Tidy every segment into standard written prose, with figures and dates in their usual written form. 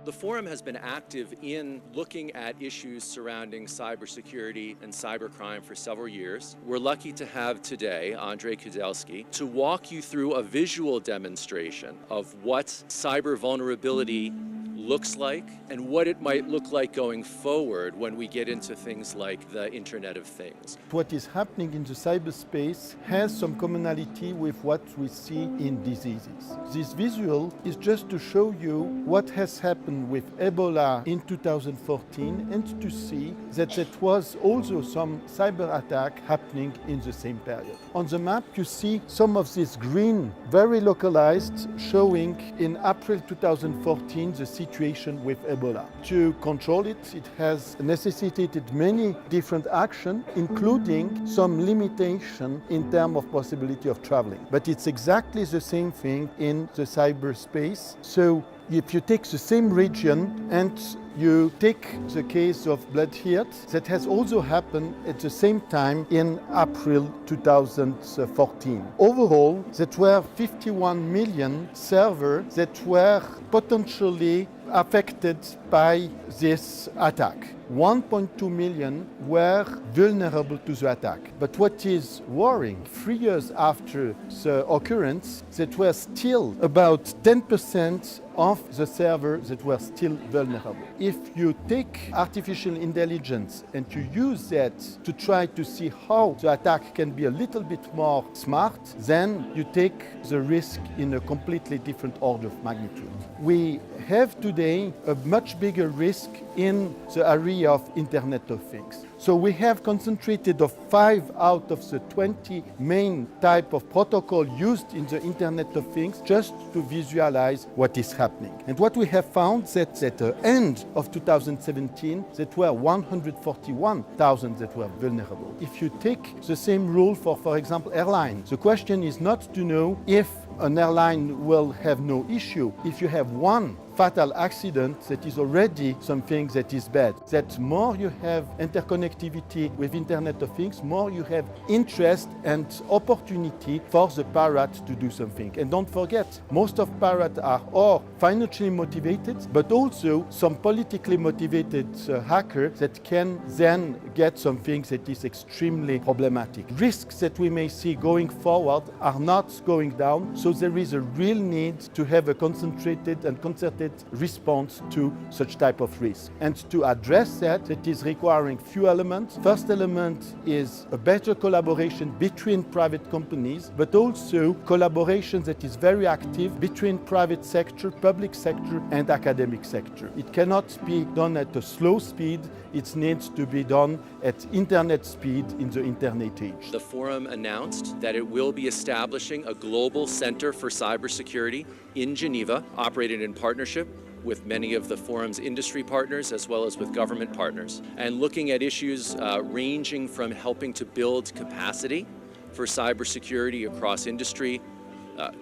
The forum has been active in looking at issues surrounding cybersecurity and cybercrime for several years. We're lucky to have today Andrzej Kudelski to walk you through a visual demonstration of what cyber vulnerability looks like and what it might look like going forward when we get into things like the Internet of Things. What is happening in the cyberspace has some commonality with what we see in diseases. This visual is just to show you what has happened with Ebola in 2014 and to see that there was also some cyber attack happening in the same period. On the map you see some of this green, very localized, showing in April 2014 the situation with Ebola. To control it, it has necessitated many different actions, including some limitation in terms of possibility of traveling. But it's exactly the same thing in the cyberspace. So if you take the same region and you take the case of Blood Hirt, that has also happened at the same time in April 2014. Overall, there were 51 million servers that were potentially affected by this attack. 1.2 million were vulnerable to the attack. But what is worrying, 3 years after the occurrence, that were still about 10% of the servers that were still vulnerable. If you take artificial intelligence and you use that to try to see how the attack can be a little bit more smart, then you take the risk in a completely different order of magnitude. We have today a much bigger risk in the area of Internet of Things. So we have concentrated on 5 out of the 20 main type of protocol used in the Internet of Things just to visualize what is happening. And what we have found that at the end of 2017, there were 141,000 that were vulnerable. If you take the same rule for example, airlines, the question is not to know if an airline will have no issue. If you have one fatal accident, that is already something that is bad. That more you have interconnectivity with Internet of Things, more you have interest and opportunity for the pirate to do something. And don't forget, most of pirates are or financially motivated, but also some politically motivated hackers that can then get something that is extremely problematic. Risks that we may see going forward are not going down, so there is a real need to have a concentrated and concerted response to such type of risk. And to address that, it is requiring few elements. First element is a better collaboration between private companies, but also collaboration that is very active between private sector, public sector, and academic sector. It cannot be done at a slow speed. It needs to be done at internet speed in the internet age. The forum announced that it will be establishing a global center for cybersecurity in Geneva, operated in partnership with many of the forum's industry partners as well as with government partners, and looking at issues ranging from helping to build capacity for cybersecurity across industry,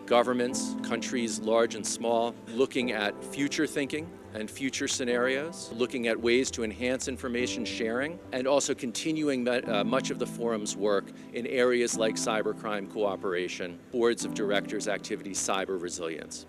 governments, countries large and small, looking at future thinking and future scenarios, looking at ways to enhance information sharing, and also continuing much of the forum's work in areas like cybercrime cooperation, boards of directors activities, cyber resilience.